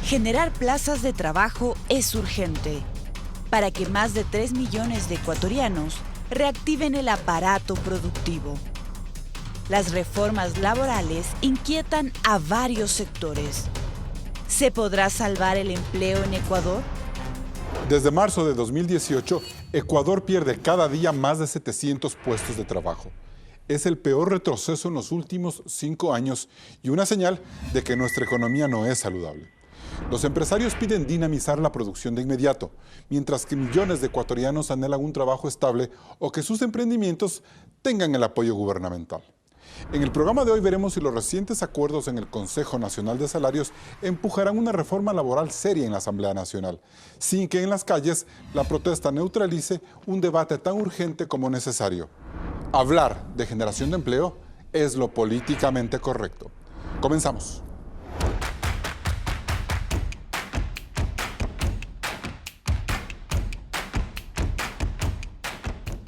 Generar plazas de trabajo es urgente para que más de 3 millones de ecuatorianos reactiven el aparato productivo. Las reformas laborales inquietan a varios sectores. ¿Se podrá salvar el empleo en Ecuador? Desde marzo de 2018, Ecuador pierde cada día más de 700 puestos de trabajo. Es el peor retroceso en los últimos 5 años y una señal de que nuestra economía no es saludable. Los empresarios piden dinamizar la producción de inmediato, mientras que millones de ecuatorianos anhelan un trabajo estable o que sus emprendimientos tengan el apoyo gubernamental. En el programa de hoy veremos si los recientes acuerdos en el Consejo Nacional de Salarios empujarán una reforma laboral seria en la Asamblea Nacional, sin que en las calles la protesta neutralice un debate tan urgente como necesario. Hablar de generación de empleo es lo políticamente correcto. Comenzamos.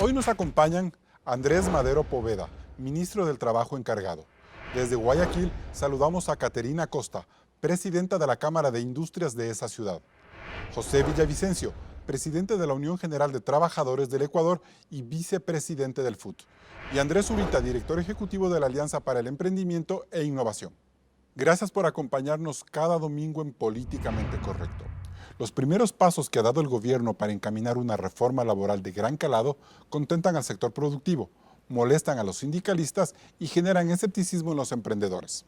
Hoy nos acompañan Andrés Madero Poveda, ministro del Trabajo encargado. Desde Guayaquil saludamos a Caterina Costa, presidenta de la Cámara de Industrias de esa ciudad. José Villavicencio, presidente de la Unión General de Trabajadores del Ecuador y vicepresidente del FUT. Y Andrés Zurita, director ejecutivo de la Alianza para el Emprendimiento e Innovación. Gracias por acompañarnos cada domingo en Políticamente Correcto. Los primeros pasos que ha dado el gobierno para encaminar una reforma laboral de gran calado contentan al sector productivo, molestan a los sindicalistas y generan escepticismo en los emprendedores.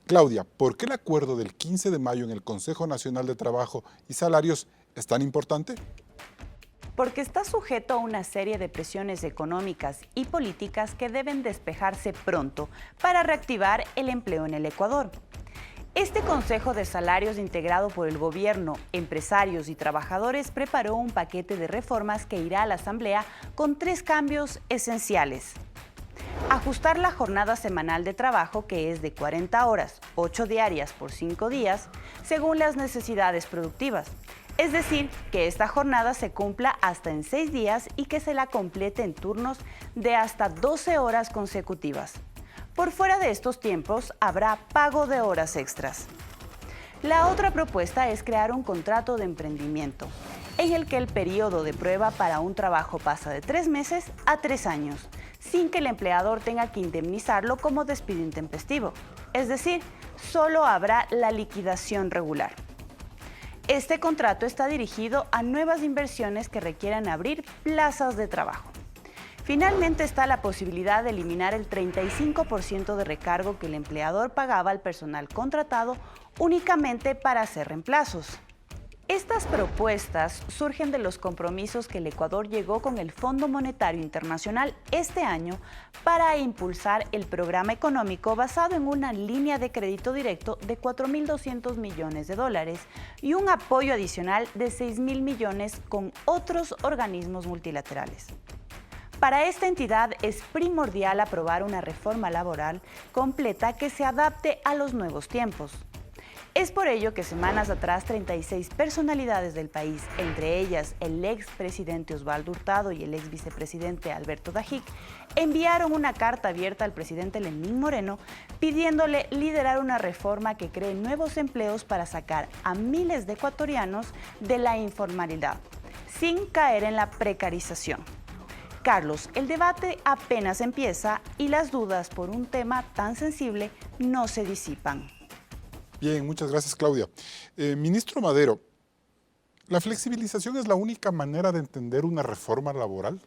Claudia, ¿por qué el acuerdo del 15 de mayo en el Consejo Nacional de Trabajo y Salarios es tan importante? Porque está sujeto a una serie de presiones económicas y políticas que deben despejarse pronto para reactivar el empleo en el Ecuador. Este Consejo de Salarios integrado por el gobierno, empresarios y trabajadores preparó un paquete de reformas que irá a la Asamblea con 3 cambios esenciales. Ajustar la jornada semanal de trabajo, que es de 40 horas, 8 diarias por 5 días, según las necesidades productivas. Es decir, que esta jornada se cumpla hasta en 6 días y que se la complete en turnos de hasta 12 horas consecutivas. Por fuera de estos tiempos, habrá pago de horas extras. La otra propuesta es crear un contrato de emprendimiento, en el que el periodo de prueba para un trabajo pasa de 3 meses a 3 años, sin que el empleador tenga que indemnizarlo como despido intempestivo. Es decir, solo habrá la liquidación regular. Este contrato está dirigido a nuevas inversiones que requieran abrir plazas de trabajo. Finalmente está la posibilidad de eliminar el 35% de recargo que el empleador pagaba al personal contratado únicamente para hacer reemplazos. Estas propuestas surgen de los compromisos que el Ecuador llegó con el Fondo Monetario Internacional este año para impulsar el programa económico basado en una línea de crédito directo de $4.200 millones y un apoyo adicional de $6.000 millones con otros organismos multilaterales. Para esta entidad es primordial aprobar una reforma laboral completa que se adapte a los nuevos tiempos. Es por ello que semanas atrás 36 personalidades del país, entre ellas el expresidente Osvaldo Hurtado y el exvicepresidente Alberto Dajic, enviaron una carta abierta al presidente Lenín Moreno pidiéndole liderar una reforma que cree nuevos empleos para sacar a miles de ecuatorianos de la informalidad, sin caer en la precarización. Carlos, el debate apenas empieza y las dudas por un tema tan sensible no se disipan. Bien, muchas gracias, Claudia. Ministro Madero, ¿la flexibilización es la única manera de entender una reforma laboral?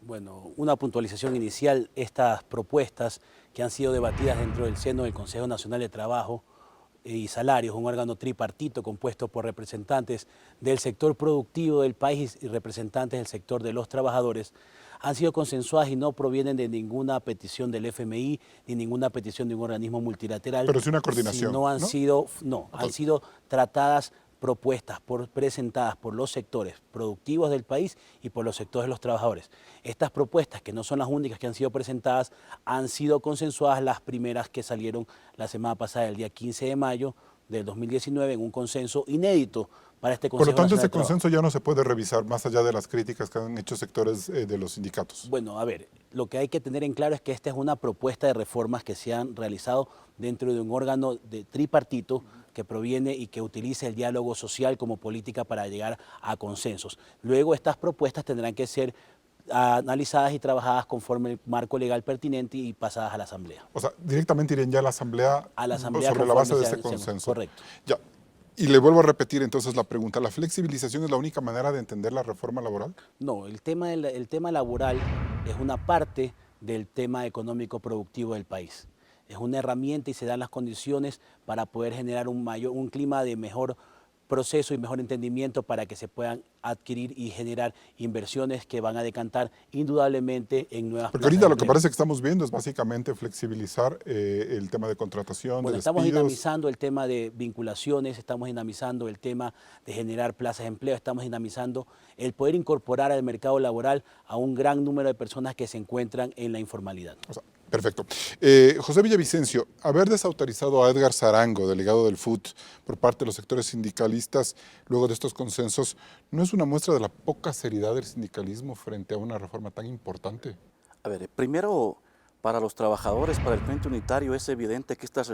Bueno, una puntualización inicial, estas propuestas que han sido debatidas dentro del seno del Consejo Nacional de Trabajo y Salarios, un órgano tripartito compuesto por representantes del sector productivo del país y representantes del sector de los trabajadores, han sido consensuadas y no provienen de ninguna petición del FMI ni ninguna petición de un organismo multilateral. Pero es una coordinación, ¿no? Han sido tratadas, propuestas, presentadas por los sectores productivos del país y por los sectores de los trabajadores. Estas propuestas, que no son las únicas que han sido presentadas, han sido consensuadas, las primeras que salieron la semana pasada, el día 15 de mayo del 2019, en un consenso inédito para este Consejo Por lo tanto, Nacional ese consenso ya no se puede revisar más allá de las críticas que han hecho sectores de los sindicatos. Bueno, a ver, lo que hay que tener en claro es que esta es una propuesta de reformas que se han realizado dentro de un órgano de tripartito que proviene y que utilice el diálogo social como política para llegar a consensos. Luego estas propuestas tendrán que ser analizadas y trabajadas conforme el marco legal pertinente y pasadas a la Asamblea. O sea, directamente irían ya a la Asamblea, sobre la base de ese consenso. Correcto. Ya. Y le vuelvo a repetir entonces la pregunta, ¿la flexibilización es la única manera de entender la reforma laboral? No, el tema laboral es una parte del tema económico productivo del país. Es una herramienta y se dan las condiciones para poder generar un clima de mejor proceso y mejor entendimiento para que se puedan adquirir y generar inversiones que van a decantar indudablemente en nuevas Porque ahorita lo que parece que estamos viendo es básicamente flexibilizar el tema de contratación, bueno, de estamos despidos. dinamizando el tema de vinculaciones, estamos dinamizando el tema de generar plazas de empleo, estamos dinamizando el poder incorporar al mercado laboral a un gran número de personas que se encuentran en la informalidad. O sea, perfecto. José Villavicencio, haber desautorizado a Edgar Zarango, delegado del FUT, por parte de los sectores sindicalistas, luego de estos consensos, ¿no es una muestra de la poca seriedad del sindicalismo frente a una reforma tan importante? A ver, primero, para los trabajadores, para el Frente Unitario, es evidente que estas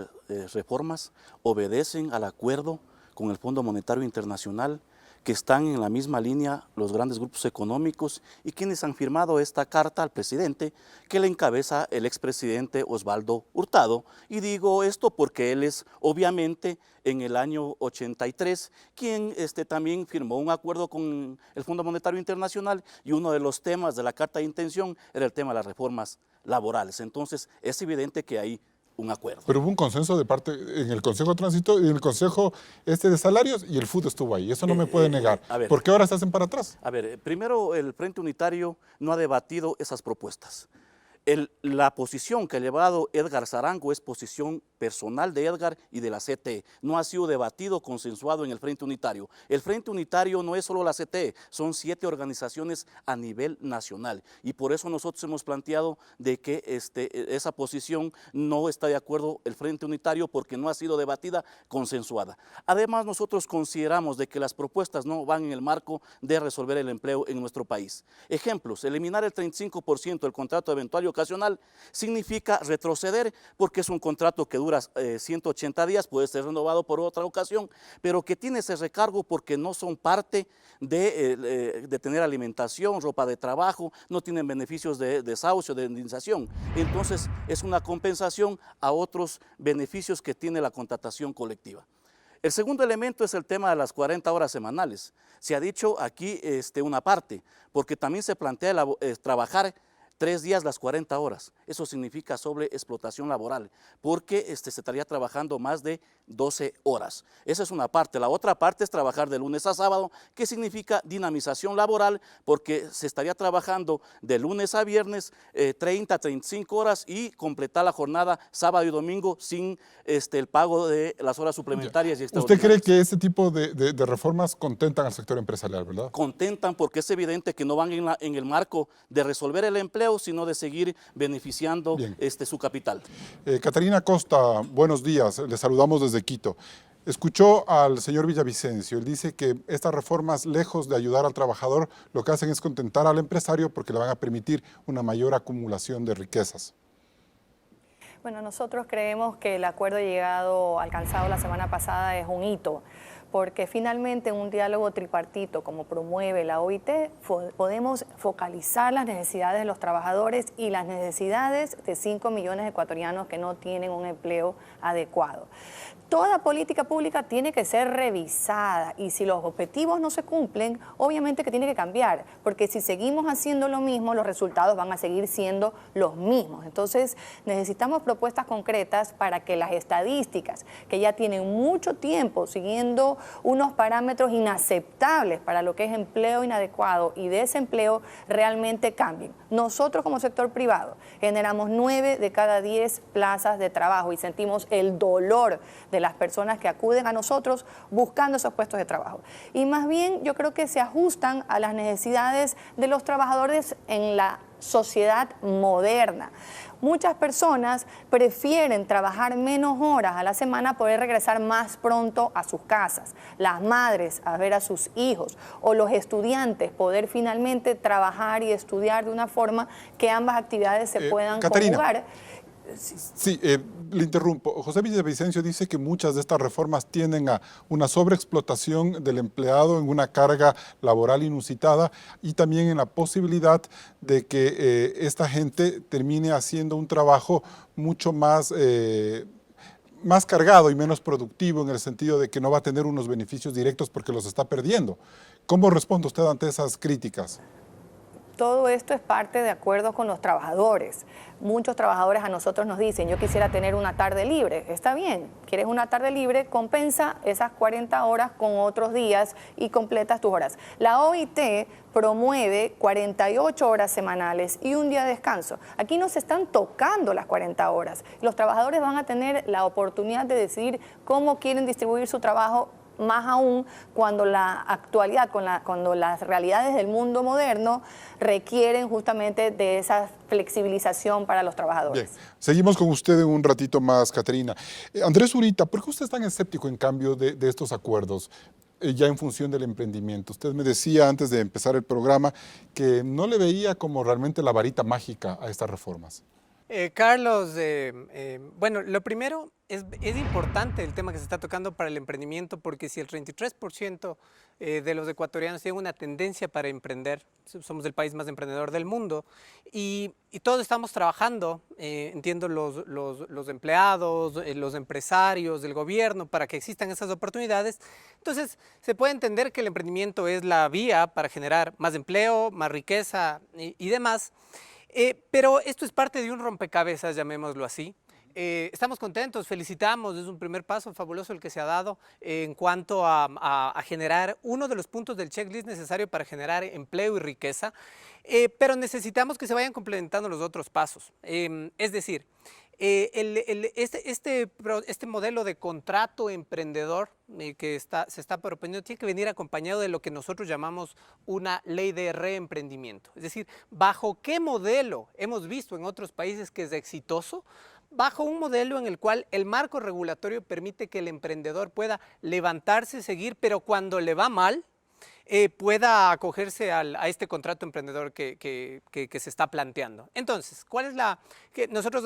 reformas obedecen al acuerdo con el Fondo Monetario Internacional, que están en la misma línea los grandes grupos económicos y quienes han firmado esta carta al presidente que le encabeza el expresidente Osvaldo Hurtado. Y digo esto porque él es obviamente en el año 83 quien también firmó un acuerdo con el Fondo Monetario Internacional y uno de los temas de la carta de intención era el tema de las reformas laborales. Entonces es evidente que hay un acuerdo. Pero hubo un consenso de parte en el Consejo de Tránsito y en el Consejo de Salarios y el FUT estuvo ahí. Eso no me puede negar. ¿Por qué ahora se hacen para atrás? A ver, primero el Frente Unitario no ha debatido esas propuestas. La posición que ha llevado Edgar Zarango es posición personal de Edgar y de la CTE. No ha sido debatido, consensuado en el Frente Unitario. El Frente Unitario no es solo la CTE, son 7 organizaciones a nivel nacional. Y por eso nosotros hemos planteado de que esa posición no está de acuerdo el Frente Unitario porque no ha sido debatida, consensuada. Además, nosotros consideramos de que las propuestas no van en el marco de resolver el empleo en nuestro país. Ejemplos, eliminar el 35% del contrato eventual y ocasional significa retroceder porque es un contrato que dura 180 días, puede ser renovado por otra ocasión, pero que tiene ese recargo porque no son parte de tener alimentación, ropa de trabajo, no tienen beneficios de desahucio, de indemnización. Entonces es una compensación a otros beneficios que tiene la contratación colectiva. El segundo elemento es el tema de las 40 horas semanales. Se ha dicho aquí una parte, porque también se plantea trabajar 3 días las 40 horas. Eso significa sobreexplotación laboral, porque se estaría trabajando más de 12 horas. Esa es una parte. La otra parte es trabajar de lunes a sábado, que significa dinamización laboral, porque se estaría trabajando de lunes a viernes 30, 35 horas y completar la jornada sábado y domingo sin el pago de las horas suplementarias y extraordinarias. ¿Usted cree que este tipo de reformas contentan al sector empresarial, verdad? Contentan porque es evidente que no van en el marco de resolver el empleo, sino de seguir beneficiando su capital. Caterina Costa, buenos días, le saludamos desde Quito. Escuchó al señor Villavicencio, él dice que estas reformas, lejos de ayudar al trabajador, lo que hacen es contentar al empresario porque le van a permitir una mayor acumulación de riquezas. Bueno, nosotros creemos que el acuerdo alcanzado la semana pasada es un hito, porque finalmente en un diálogo tripartito como promueve la OIT podemos focalizar las necesidades de los trabajadores y las necesidades de 5 millones de ecuatorianos que no tienen un empleo adecuado. Toda política pública tiene que ser revisada y si los objetivos no se cumplen, obviamente que tiene que cambiar, porque si seguimos haciendo lo mismo, los resultados van a seguir siendo los mismos. Entonces, necesitamos propuestas concretas para que las estadísticas, que ya tienen mucho tiempo siguiendo unos parámetros inaceptables para lo que es empleo inadecuado y desempleo, realmente cambien. Nosotros como sector privado generamos 9 de cada 10 plazas de trabajo y sentimos el dolor de las personas que acuden a nosotros buscando esos puestos de trabajo. Y más bien yo creo que se ajustan a las necesidades de los trabajadores en la sociedad moderna. Muchas personas prefieren trabajar menos horas a la semana, poder regresar más pronto a sus casas, las madres a ver a sus hijos o los estudiantes poder finalmente trabajar y estudiar de una forma que ambas actividades se puedan Caterina, conjugar. Sí, Le interrumpo. José Villavicencio dice que muchas de estas reformas tienden a una sobreexplotación del empleado en una carga laboral inusitada y también en la posibilidad de que esta gente termine haciendo un trabajo mucho más cargado y menos productivo, en el sentido de que no va a tener unos beneficios directos porque los está perdiendo. ¿Cómo responde usted ante esas críticas? Todo esto es parte de acuerdos con los trabajadores. Muchos trabajadores a nosotros nos dicen, yo quisiera tener una tarde libre. Está bien, quieres una tarde libre, compensa esas 40 horas con otros días y completas tus horas. La OIT promueve 48 horas semanales y un día de descanso. Aquí no se están tocando las 40 horas. Los trabajadores van a tener la oportunidad de decidir cómo quieren distribuir su trabajo, más aún cuando la actualidad, cuando las realidades del mundo moderno requieren justamente de esa flexibilización para los trabajadores. Bien, seguimos con usted un ratito más, Caterina. Andrés Zurita, ¿por qué usted es tan escéptico en cambio de estos acuerdos? Ya en función del emprendimiento. Usted me decía antes de empezar el programa que no le veía como realmente la varita mágica a estas reformas. Carlos, bueno, lo primero es importante el tema que se está tocando para el emprendimiento, porque si el 33% de los ecuatorianos tienen una tendencia para emprender, somos el país más emprendedor del mundo, y todos estamos trabajando, entiendo los empleados, los empresarios, el gobierno, para que existan esas oportunidades. Entonces, se puede entender que el emprendimiento es la vía para generar más empleo, más riqueza y demás. Pero esto es parte de un rompecabezas, llamémoslo así. Estamos contentos, felicitamos, es un primer paso fabuloso el que se ha dado en cuanto a generar uno de los puntos del checklist necesario para generar empleo y riqueza, pero necesitamos que se vayan complementando los otros pasos. Es decir, este modelo de contrato emprendedor que se está proponiendo tiene que venir acompañado de lo que nosotros llamamos una ley de reemprendimiento. Es decir, ¿bajo qué modelo hemos visto en otros países que es exitoso? Bajo un modelo en el cual el marco regulatorio permite que el emprendedor pueda levantarse, seguir, pero cuando le va mal, pueda acogerse a este contrato emprendedor que se está planteando. Entonces, ¿cuál es nosotros,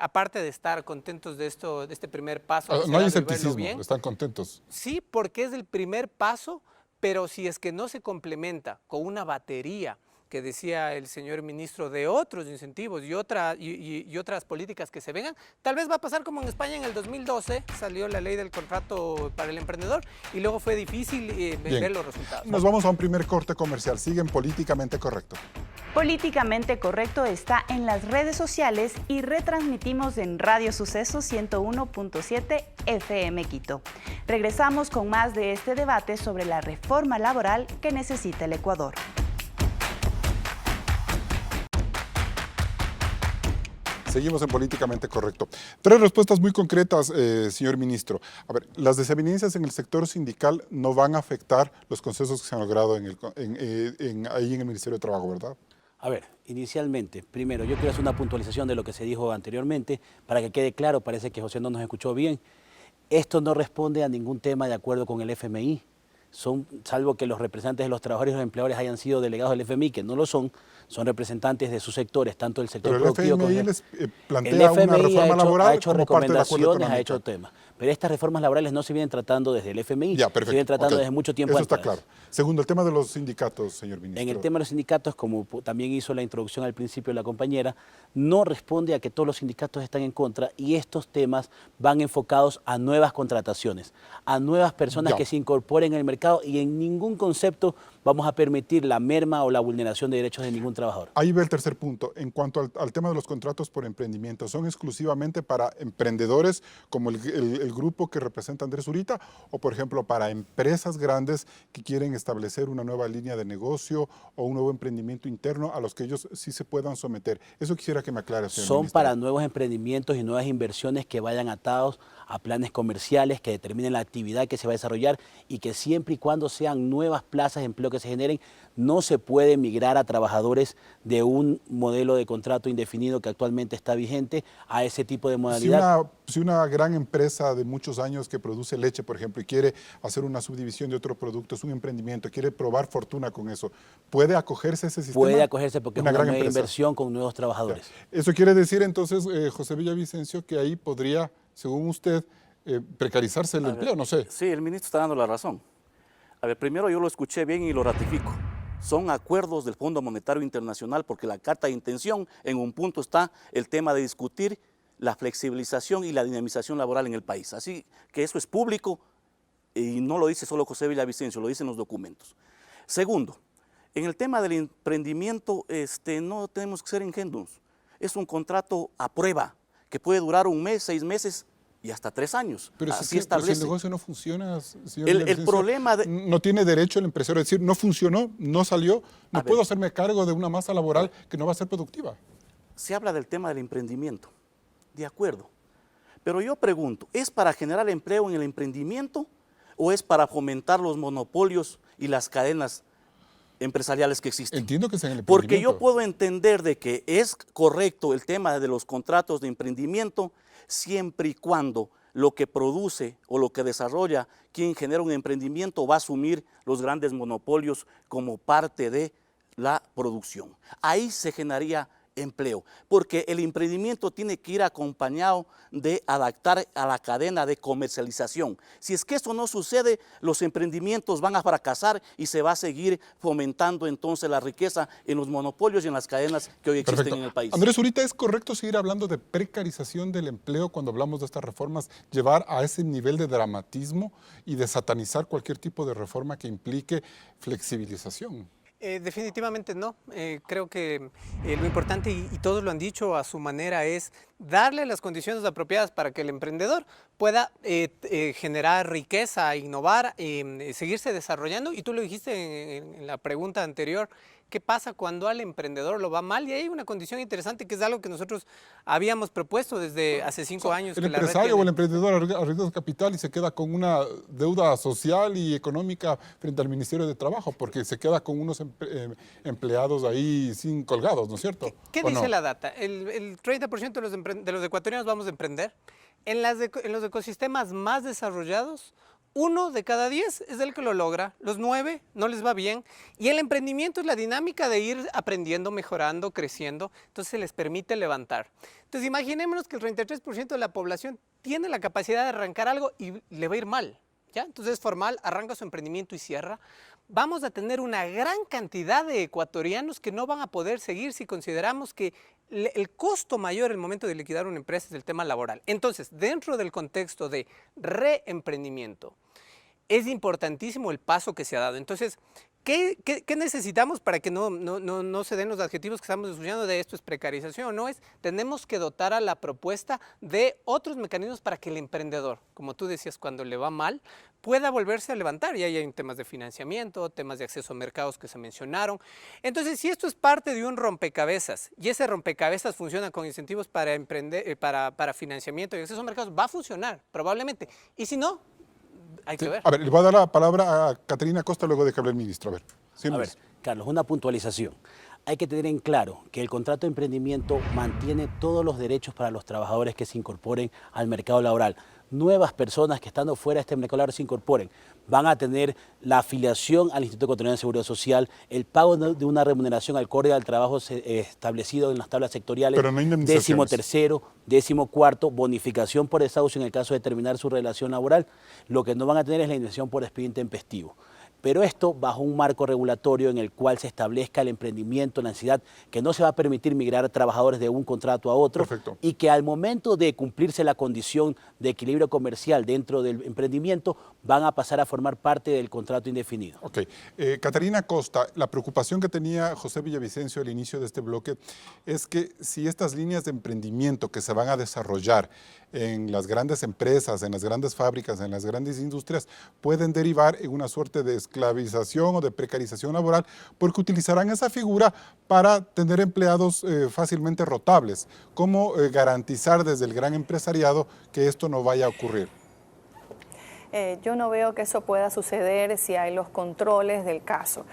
aparte de estar contentos de este primer paso? No hay escepticismo, están contentos. Sí, porque es el primer paso, pero si es que no se complementa con una batería que decía el señor ministro, de otros incentivos y otras políticas que se vengan, tal vez va a pasar como en España en el 2012, salió la ley del contrato para el emprendedor y luego fue difícil ver los resultados. Nos vamos a un primer corte comercial. Siguen Políticamente Correcto. Políticamente Correcto está en las redes sociales y retransmitimos en Radio Suceso 101.7 FM Quito. Regresamos con más de este debate sobre la reforma laboral que necesita el Ecuador. Seguimos en Políticamente Correcto. 3 respuestas muy concretas, señor ministro. A ver, las desavenencias en el sector sindical no van a afectar los consensos que se han logrado ahí en el Ministerio de Trabajo, ¿verdad? A ver, inicialmente, primero, yo quiero hacer una puntualización de lo que se dijo anteriormente, para que quede claro, parece que José no nos escuchó bien. Esto no responde a ningún tema de acuerdo con el FMI. Salvo que los representantes de los trabajadores y los empleadores hayan sido delegados del FMI, que no lo son representantes de sus sectores, tanto el sector productivo como el FMI plantea una reforma laboral ha hecho como parte del acuerdo recomendaciones, ha hecho temas. Pero estas reformas laborales no se vienen tratando desde el FMI, ya, perfecto, se vienen tratando desde mucho tiempo Eso atrás. está claro. Segundo, el tema de los sindicatos, señor ministro. En el tema de los sindicatos, como también hizo la introducción al principio la compañera, no responde a que todos los sindicatos están en contra y estos temas van enfocados a nuevas contrataciones, a nuevas personas que se incorporen en el mercado y en ningún concepto vamos a permitir la merma o la vulneración de derechos de ningún trabajador. Ahí ve el tercer punto. En cuanto al tema de los contratos por emprendimiento, ¿son exclusivamente para emprendedores como el grupo que representa Andrés Zurita o, por ejemplo, para empresas grandes que quieren establecer una nueva línea de negocio o un nuevo emprendimiento interno a los que ellos sí se puedan someter? Eso quisiera que me aclare, señor ministro. Son para nuevos emprendimientos y nuevas inversiones que vayan atados a planes comerciales que determinen la actividad que se va a desarrollar y que siempre y cuando sean nuevas plazas de empleo que se generen, no se puede migrar a trabajadores de un modelo de contrato indefinido que actualmente está vigente a ese tipo de modalidad. Si una gran empresa de muchos años que produce leche, por ejemplo, y quiere hacer una subdivisión de otro producto, es un emprendimiento, quiere probar fortuna con eso, ¿puede acogerse a ese sistema? Puede acogerse porque es una nueva inversión con nuevos trabajadores. Ya. Eso quiere decir entonces, José Villavicencio, que ahí podría, según usted, precarizarse el empleo, no sé. Sí, el ministro está dando la razón. A ver, primero yo lo escuché bien y lo ratifico. Son acuerdos del Fondo Monetario Internacional porque la carta de intención, en un punto está el tema de discutir la flexibilización y la dinamización laboral en el país. Así que eso es público y no lo dice solo José Villavicencio, lo dicen los documentos. Segundo, en el tema del emprendimiento no tenemos que ser ingenuos. Es un contrato a prueba que puede durar 1 mes, 6 meses y hasta 3 años. Pero así pero si el establece. negocio no funciona, señor El Villavicencio, problema de... no tiene derecho el empresario a decir, no funcionó, no salió, no puedo hacerme cargo de una masa laboral que no va a ser productiva. Se habla del tema del emprendimiento, de acuerdo. Pero yo pregunto, ¿es para generar empleo en el emprendimiento o es para fomentar los monopolios y las cadenas empresariales que existen? Entiendo que sea en el Porque emprendimiento. yo puedo entender de que es correcto el tema de los contratos de emprendimiento siempre y cuando lo que produce o lo que desarrolla quien genera un emprendimiento va a asumir los grandes monopolios como parte de la producción. Ahí se generaría empleo, porque el emprendimiento tiene que ir acompañado de adaptar a la cadena de comercialización. Si es que eso no sucede, los emprendimientos van a fracasar y se va a seguir fomentando entonces la riqueza en los monopolios y en las cadenas que hoy existen Perfecto. en el país. Andrés Zurita, ¿es correcto seguir hablando de precarización del empleo cuando hablamos de estas reformas, llevar a ese nivel de dramatismo y de satanizar cualquier tipo de reforma que implique flexibilización? Definitivamente no. Creo que lo importante, y todos lo han dicho a su manera, es darle las condiciones apropiadas para que el emprendedor pueda generar riqueza, innovar, seguirse desarrollando. Y tú lo dijiste en la pregunta anterior, ¿qué pasa cuando al emprendedor lo va mal? Y hay una condición interesante que es algo que nosotros habíamos propuesto desde hace 5 años. El que la red empresario tiene. o el emprendedor arriesga capital y se queda con una deuda social y económica frente al Ministerio de Trabajo, porque se queda con unos empleados ahí sin colgados, ¿no es cierto? ¿Qué ¿O dice no? la data? El 30% de los ecuatorianos vamos a emprender. En los ecosistemas más desarrollados, 1 de cada 10 es el que lo logra, los 9 no les va bien. Y el emprendimiento es la dinámica de ir aprendiendo, mejorando, creciendo, entonces se les permite levantar. Entonces imaginémonos que el 33% de la población tiene la capacidad de arrancar algo y le va a ir mal, ¿ya? Entonces es formal, arranca su emprendimiento y cierra. Vamos a tener una gran cantidad de ecuatorianos que no van a poder seguir si consideramos que el costo mayor en el momento de liquidar una empresa es el tema laboral. Entonces, dentro del contexto de reemprendimiento, es importantísimo el paso que se ha dado. Entonces, ¿qué necesitamos para que no se den los adjetivos que estamos escuchando de esto es precarización? No es, tenemos que dotar a la propuesta de otros mecanismos para que el emprendedor, como tú decías, cuando le va mal, pueda volverse a levantar. Y ahí hay temas de financiamiento, temas de acceso a mercados que se mencionaron. Entonces, si esto es parte de un rompecabezas y ese rompecabezas funciona con incentivos para emprender, para financiamiento y acceso a mercados, va a funcionar probablemente. Y si no, hay que ver. A ver, le voy a dar la palabra a Caterina Costa luego de que hable el ministro. A ver, sí, A ver, Carlos, una puntualización. Hay que tener en claro que el contrato de emprendimiento mantiene todos los derechos para los trabajadores que se incorporen al mercado laboral. Nuevas personas que estando fuera de este mercado laboral se incorporen van a tener la afiliación al Instituto Ecuatoriano de Seguridad Social, el pago de una remuneración acorde al trabajo establecido en las tablas sectoriales, Pero no indemnizaciones. 13º, 14º, bonificación por desahucio en el caso de terminar su relación laboral. Lo que no van a tener es la indemnización por expediente intempestivo. Pero esto bajo un marco regulatorio en el cual se establezca el emprendimiento, la necesidad que no se va a permitir migrar trabajadores de un contrato a otro. Perfecto. Y que al momento de cumplirse la condición de equilibrio comercial dentro del emprendimiento van a pasar a formar parte del contrato indefinido. Ok. Caterina Costa, la preocupación que tenía José Villavicencio al inicio de este bloque es que si estas líneas de emprendimiento que se van a desarrollar en las grandes empresas, en las grandes fábricas, en las grandes industrias, pueden derivar en una suerte de esclavización o de precarización laboral, porque utilizarán esa figura para tener empleados fácilmente rotables. ¿Cómo garantizar desde el gran empresariado que esto no vaya a ocurrir? Yo no veo que eso pueda suceder si hay los controles del caso.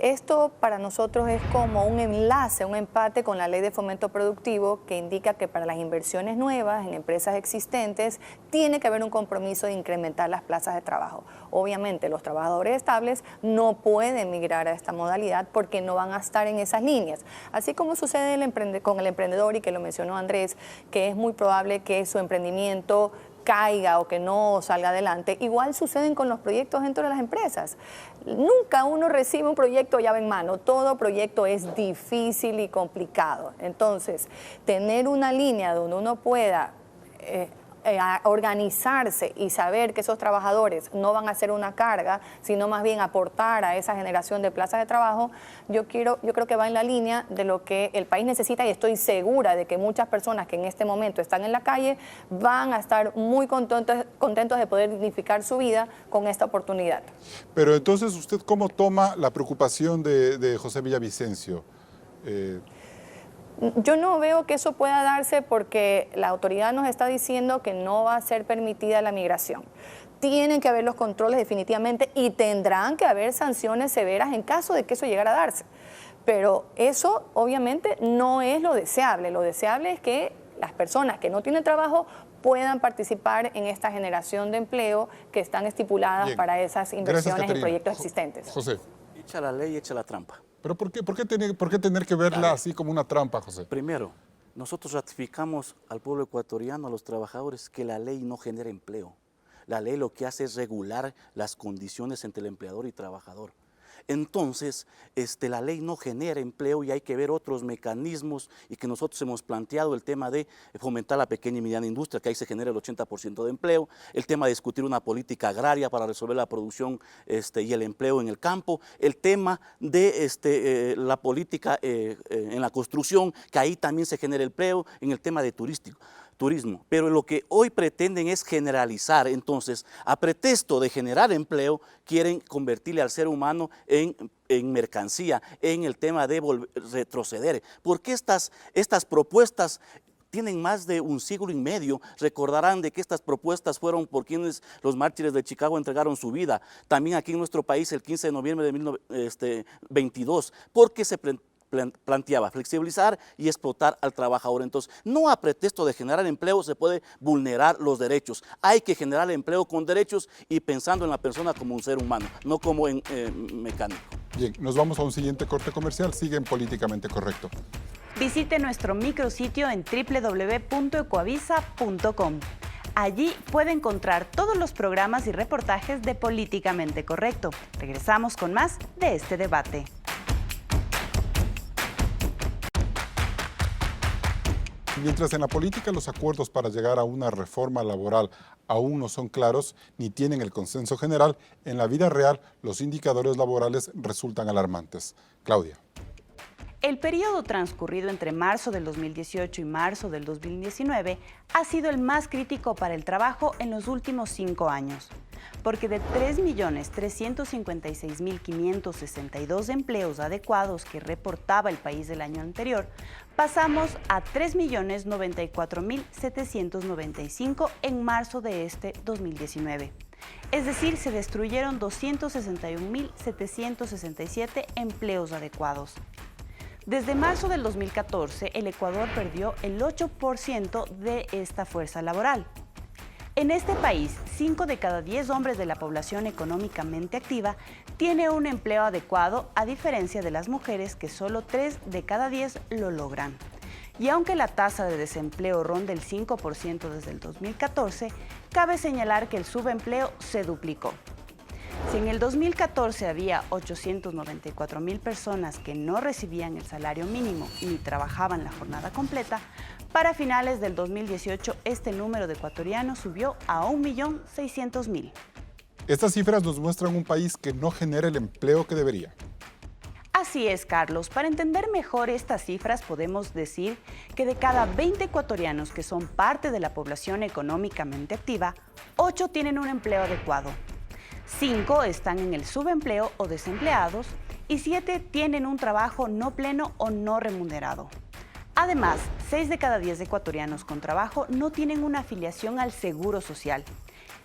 Esto para nosotros es como un enlace, un empate con la Ley de Fomento Productivo que indica que para las inversiones nuevas en empresas existentes tiene que haber un compromiso de incrementar las plazas de trabajo. Obviamente los trabajadores estables no pueden migrar a esta modalidad porque no van a estar en esas líneas. Así como sucede con el emprendedor, y que lo mencionó Andrés, que es muy probable que su emprendimiento caiga o que no salga adelante, igual suceden con los proyectos dentro de las empresas. Nunca uno recibe un proyecto llave en mano, todo proyecto es difícil y complicado. Entonces, tener una línea donde uno pueda organizarse y saber que esos trabajadores no van a ser una carga, sino más bien aportar a esa generación de plazas de trabajo, yo creo que va en la línea de lo que el país necesita, y estoy segura de que muchas personas que en este momento están en la calle van a estar muy contentos de poder dignificar su vida con esta oportunidad. Pero entonces, ¿usted cómo toma la preocupación de José Villavicencio? Yo no veo que eso pueda darse porque la autoridad nos está diciendo que no va a ser permitida la migración. Tienen que haber los controles definitivamente y tendrán que haber sanciones severas en caso de que eso llegara a darse. Pero eso obviamente no es lo deseable. Lo deseable es que las personas que no tienen trabajo puedan participar en esta generación de empleo que están estipuladas para esas inversiones en proyectos existentes. José. Echa la ley, echa la trampa. ¿Pero por qué tener que verla así como una trampa, José? Primero, nosotros ratificamos al pueblo ecuatoriano, a los trabajadores, que la ley no genera empleo. La ley lo que hace es regular las condiciones entre el empleador y trabajador. Entonces, la ley no genera empleo y hay que ver otros mecanismos, y que nosotros hemos planteado el tema de fomentar la pequeña y mediana industria, que ahí se genera el 80% de empleo, el tema de discutir una política agraria para resolver la producción y el empleo en el campo, el tema de la política en la construcción, que ahí también se genera empleo, en el tema de turismo, pero lo que hoy pretenden es generalizar. Entonces, a pretexto de generar empleo, quieren convertirle al ser humano en mercancía, en el tema de retroceder. Porque estas propuestas tienen más de un siglo y medio. Recordarán de que estas propuestas fueron por quienes los mártires de Chicago entregaron su vida. También aquí en nuestro país el 15 de noviembre de 1922, porque se planteaba flexibilizar y explotar al trabajador. Entonces, no a pretexto de generar empleo se puede vulnerar los derechos. Hay que generar empleo con derechos y pensando en la persona como un ser humano, no como en mecánico. Bien, nos vamos a un siguiente corte comercial. Siguen Políticamente Correcto. Visite nuestro micrositio en www.ecoavisa.com. Allí puede encontrar todos los programas y reportajes de Políticamente Correcto. Regresamos con más de este debate. Mientras en la política los acuerdos para llegar a una reforma laboral aún no son claros ni tienen el consenso general, en la vida real los indicadores laborales resultan alarmantes. Claudia. El periodo transcurrido entre marzo del 2018 y marzo del 2019 ha sido el más crítico para el trabajo en los últimos 5 años, porque de 3.356.562 empleos adecuados que reportaba el país del año anterior, pasamos a 3.094.795 en marzo de este 2019. Es decir, se destruyeron 261.767 empleos adecuados. Desde marzo del 2014, el Ecuador perdió el 8% de esta fuerza laboral. En este país, 5 de cada 10 hombres de la población económicamente activa tiene un empleo adecuado, a diferencia de las mujeres, que solo 3 de cada 10 lo logran. Y aunque la tasa de desempleo ronda el 5% desde el 2014, cabe señalar que el subempleo se duplicó. Si en el 2014 había 894.000 personas que no recibían el salario mínimo ni trabajaban la jornada completa, para finales del 2018 este número de ecuatorianos subió a 1.600.000. Estas cifras nos muestran un país que no genera el empleo que debería. Así es, Carlos. Para entender mejor estas cifras podemos decir que de cada 20 ecuatorianos que son parte de la población económicamente activa, 8 tienen un empleo adecuado. 5 están en el subempleo o desempleados y 7 tienen un trabajo no pleno o no remunerado. Además, 6 de cada 10 ecuatorianos con trabajo no tienen una afiliación al Seguro Social.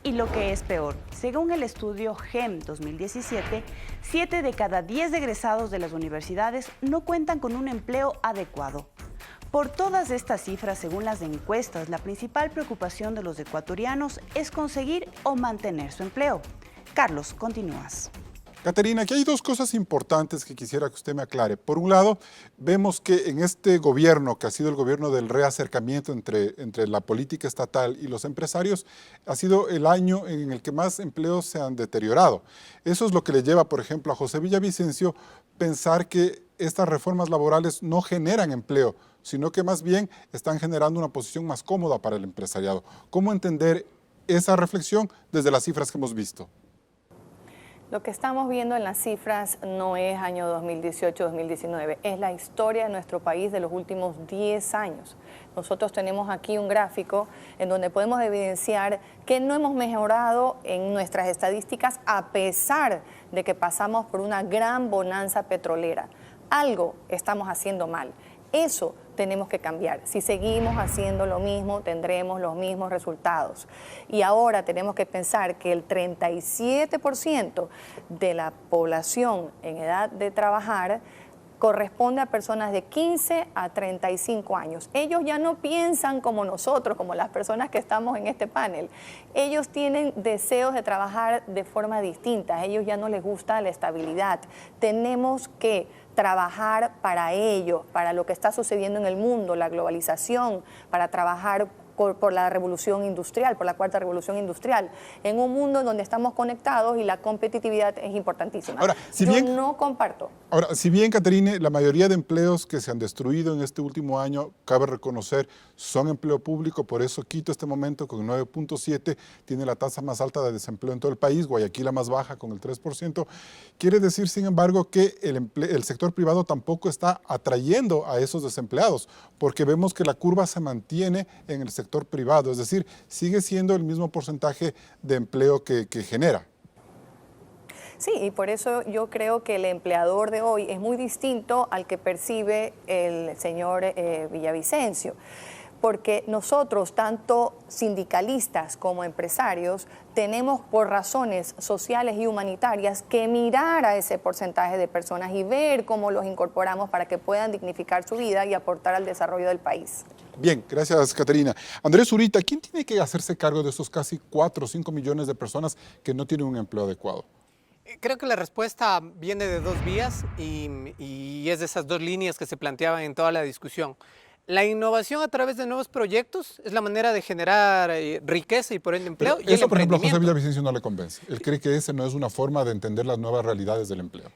Y lo que es peor, según el estudio GEM 2017, 7 de cada 10 egresados de las universidades no cuentan con un empleo adecuado. Por todas estas cifras, según las encuestas, la principal preocupación de los ecuatorianos es conseguir o mantener su empleo. Carlos, continúas. Caterina, aquí hay dos cosas importantes que quisiera que usted me aclare. Por un lado, vemos que en este gobierno, que ha sido el gobierno del reacercamiento entre la política estatal y los empresarios, ha sido el año en el que más empleos se han deteriorado. Eso es lo que le lleva, por ejemplo, a José Villavicencio pensar que estas reformas laborales no generan empleo, sino que más bien están generando una posición más cómoda para el empresariado. ¿Cómo entender esa reflexión desde las cifras que hemos visto? Lo que estamos viendo en las cifras no es año 2018-2019, es la historia de nuestro país de los últimos 10 años. Nosotros tenemos aquí un gráfico en donde podemos evidenciar que no hemos mejorado en nuestras estadísticas a pesar de que pasamos por una gran bonanza petrolera. Algo estamos haciendo mal. Eso tenemos que cambiar. Si seguimos haciendo lo mismo, tendremos los mismos resultados. Y ahora tenemos que pensar que el 37% de la población en edad de trabajar corresponde a personas de 15 a 35 años. Ellos ya no piensan como nosotros, como las personas que estamos en este panel. Ellos tienen deseos de trabajar de forma distinta. A ellos ya no les gusta la estabilidad. Tenemos que trabajar para ellos, para lo que está sucediendo en el mundo, la globalización, para trabajar por la revolución industrial, por la cuarta revolución industrial, en un mundo donde estamos conectados y la competitividad es importantísima. Ahora, Yo no comparto. Ahora, si bien, Caterine, la mayoría de empleos que se han destruido en este último año, cabe reconocer, son empleo público, por eso Quito este momento con 9.7 tiene la tasa más alta de desempleo en todo el país, Guayaquil la más baja con el 3%. Quiere decir, sin embargo, que el sector privado tampoco está atrayendo a esos desempleados, porque vemos que la curva se mantiene en el sector privado, es decir, sigue siendo el mismo porcentaje de empleo que genera. Sí, y por eso yo creo que el empleador de hoy es muy distinto al que percibe el señor Villavicencio, porque nosotros, tanto sindicalistas como empresarios, tenemos por razones sociales y humanitarias que mirar a ese porcentaje de personas y ver cómo los incorporamos para que puedan dignificar su vida y aportar al desarrollo del país. Bien, gracias, Caterina. Andrés Zurita, ¿quién tiene que hacerse cargo de esos casi 4 o 5 millones de personas que no tienen un empleo adecuado? Creo que la respuesta viene de dos vías y es de esas dos líneas que se planteaban en toda la discusión. La innovación a través de nuevos proyectos es la manera de generar riqueza y por ende empleo. Pero eso, por ejemplo, a José Villavicencio no le convence. Él cree que esa no es una forma de entender las nuevas realidades del empleo.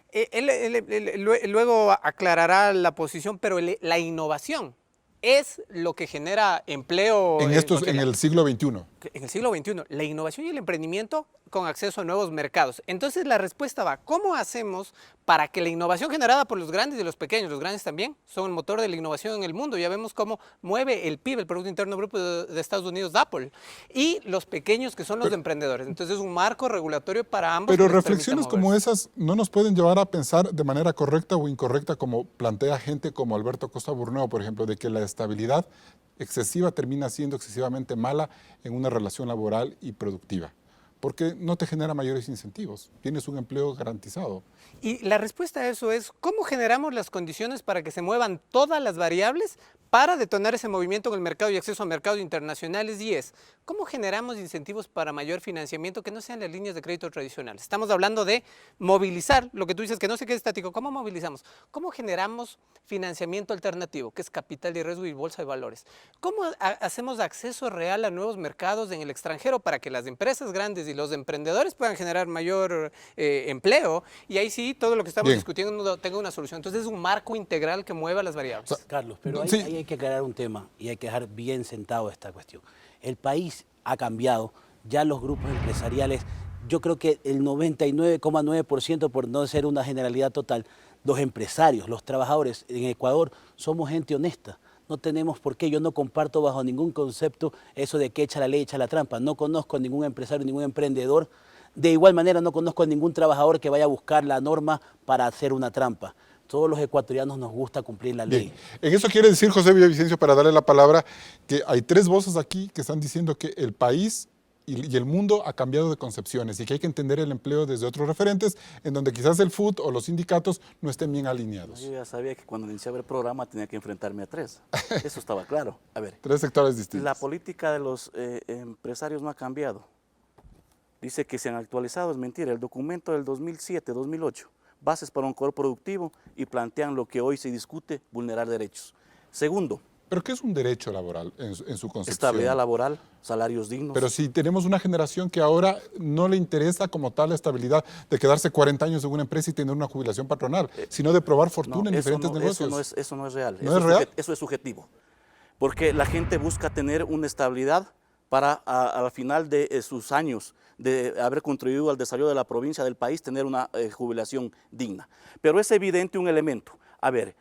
Luego aclarará la posición, pero la innovación es lo que genera empleo. En el siglo XXI. En el siglo XXI, la innovación y el emprendimiento con acceso a nuevos mercados. Entonces la respuesta va, ¿cómo hacemos para que la innovación generada por los grandes y los pequeños, los grandes también, son el motor de la innovación en el mundo? Ya vemos cómo mueve el PIB, el Producto Interno Bruto de Estados Unidos, Apple, y los pequeños que son los emprendedores. Entonces es un marco regulatorio para ambos. Pero reflexiones como esas no nos pueden llevar a pensar de manera correcta o incorrecta, como plantea gente como Alberto Costa Burneo, por ejemplo, de que la estabilidad excesiva termina siendo excesivamente mala en una relación laboral y productiva, porque no te genera mayores incentivos, tienes un empleo garantizado. Y la respuesta a eso es, ¿cómo generamos las condiciones para que se muevan todas las variables para detonar ese movimiento en el mercado y acceso a mercados internacionales? Y es, ¿cómo generamos incentivos para mayor financiamiento que no sean las líneas de crédito tradicionales? Estamos hablando de movilizar, lo que tú dices que no se quede estático. ¿Cómo movilizamos? ¿Cómo generamos financiamiento alternativo, que es capital de riesgo y bolsa de valores? ¿Cómo hacemos acceso real a nuevos mercados en el extranjero para que las empresas grandes y los emprendedores puedan generar mayor empleo? Y ahí sí, todo lo que estamos discutiendo tenga una solución. Entonces es un marco integral que mueva las variables. O sea, Carlos, pero ahí hay que aclarar un tema y hay que dejar bien sentado esta cuestión. El país ha cambiado, ya los grupos empresariales, yo creo que el 99,9%, por no ser una generalidad total, los empresarios, los trabajadores en Ecuador somos gente honesta. No tenemos por qué, yo no comparto bajo ningún concepto eso de que echa la ley, echa la trampa. No conozco a ningún empresario, ningún emprendedor De igual manera, no conozco a ningún trabajador que vaya a buscar la norma para hacer una trampa. Todos los ecuatorianos nos gusta cumplir la ley. Bien. En eso quiere decir, José Villavicencio, para darle la palabra, que hay tres voces aquí que están diciendo que el país y el mundo ha cambiado de concepciones y que hay que entender el empleo desde otros referentes en donde quizás el FUT o los sindicatos no estén bien alineados. Yo ya sabía que cuando iniciaba el programa tenía que enfrentarme a tres. Eso estaba claro. A ver, Tres sectores distintos. la política de los empresarios no ha cambiado. Dice que se han actualizado, es mentira. El documento del 2007-2008, bases para un core productivo, y plantean lo que hoy se discute, vulnerar derechos. Segundo, ¿Pero qué es un derecho laboral en su concepción? estabilidad laboral, salarios dignos. Pero si tenemos una generación que ahora no le interesa como tal la estabilidad de quedarse 40 años en una empresa y tener una jubilación patronal, sino de probar fortuna en diferentes negocios. Eso no es real. ¿No es real? Eso es subjetivo. Porque la gente busca tener una estabilidad para al final de sus años de haber contribuido al desarrollo de la provincia, del país, tener una jubilación digna. Pero es evidente un elemento. A ver,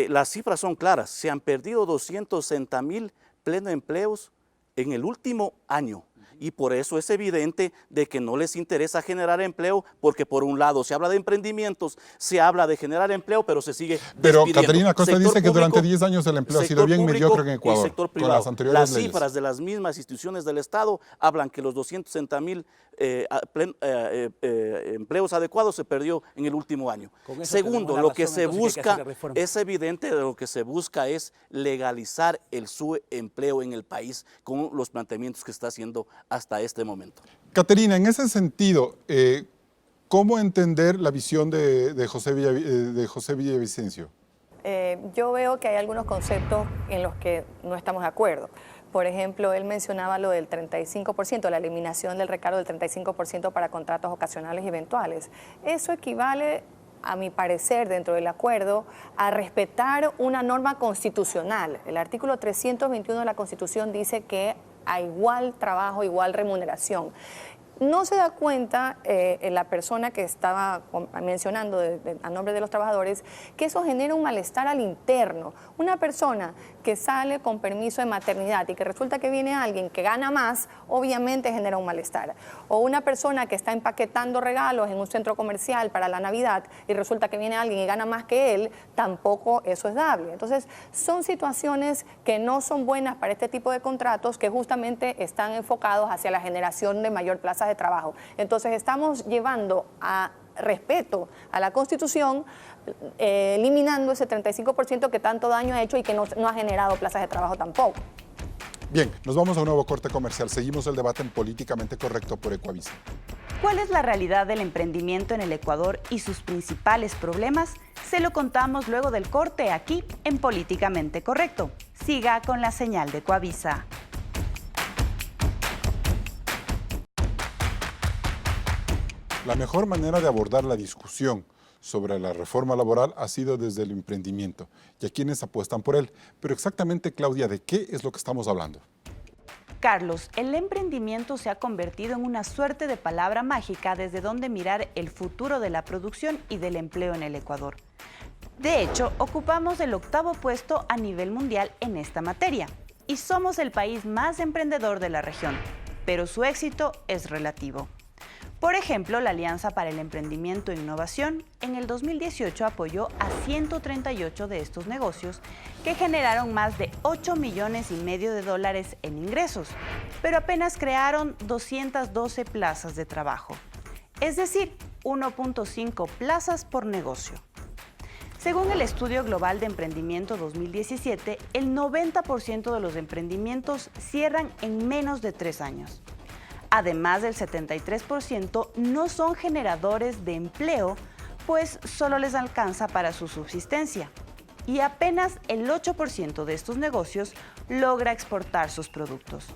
las cifras son claras. Se han perdido 260,000 plenos empleos en el último año. Y por eso es evidente de que no les interesa generar empleo, porque por un lado se habla de emprendimientos, se habla de generar empleo, pero se sigue Pero despidiendo. Caterina Costa Sector dice que público, durante 10 años el empleo ha sido bien público mediocre en y Ecuador, sector con privado. las anteriores Las leyes. cifras de las mismas instituciones del Estado hablan que los 260,000 empleos adecuados se perdió en el último año. Con eso Segundo, tenemos la lo que razón, se entonces, que hay que busca, hacer reforma. es evidente de lo que se busca es legalizar el subempleo en el país con los planteamientos que está haciendo hasta este momento. Caterina, en ese sentido, ¿cómo entender la visión de José Villavicencio? Yo veo que hay algunos conceptos en los que no estamos de acuerdo. Por ejemplo, él mencionaba lo del 35%, la eliminación del recargo del 35% para contratos ocasionales y eventuales. Eso equivale, a mi parecer, dentro del acuerdo, a respetar una norma constitucional. El artículo 321 de la Constitución dice que a igual trabajo, igual remuneración. No se da cuenta la persona que estaba mencionando a nombre de los trabajadores que eso genera un malestar al interno. Una persona que sale con permiso de maternidad y que resulta que viene alguien que gana más, obviamente genera un malestar. O una persona que está empaquetando regalos en un centro comercial para la Navidad y resulta que viene alguien y gana más que él, tampoco eso es dable. Entonces, son situaciones que no son buenas para este tipo de contratos que justamente están enfocados hacia la generación de mayor plaza de trabajo. Entonces estamos llevando a respeto a la Constitución, eliminando ese 35% que tanto daño ha hecho y que no ha generado plazas de trabajo tampoco. Bien, nos vamos a un nuevo corte comercial. Seguimos el debate en Políticamente Correcto por Ecuavisa. ¿Cuál es la realidad del emprendimiento en el Ecuador y sus principales problemas? Se lo contamos luego del corte aquí en Políticamente Correcto. Siga con la señal de Ecuavisa. La mejor manera de abordar la discusión sobre la reforma laboral ha sido desde el emprendimiento y a quienes apuestan por él. Pero exactamente, Claudia, ¿de qué es lo que estamos hablando? Carlos, el emprendimiento se ha convertido en una suerte de palabra mágica desde donde mirar el futuro de la producción y del empleo en el Ecuador. De hecho, ocupamos el 8º puesto a nivel mundial en esta materia y somos el país más emprendedor de la región, pero su éxito es relativo. Por ejemplo, la Alianza para el Emprendimiento e Innovación en el 2018 apoyó a 138 de estos negocios que generaron más de $8,5 millones en ingresos, pero apenas crearon 212 plazas de trabajo, es decir, 1.5 plazas por negocio. Según el Estudio Global de Emprendimiento 2017, el 90% de los emprendimientos cierran en menos de 3 años. Además del 73% no son generadores de empleo, pues solo les alcanza para su subsistencia. Y apenas el 8% de estos negocios logra exportar sus productos.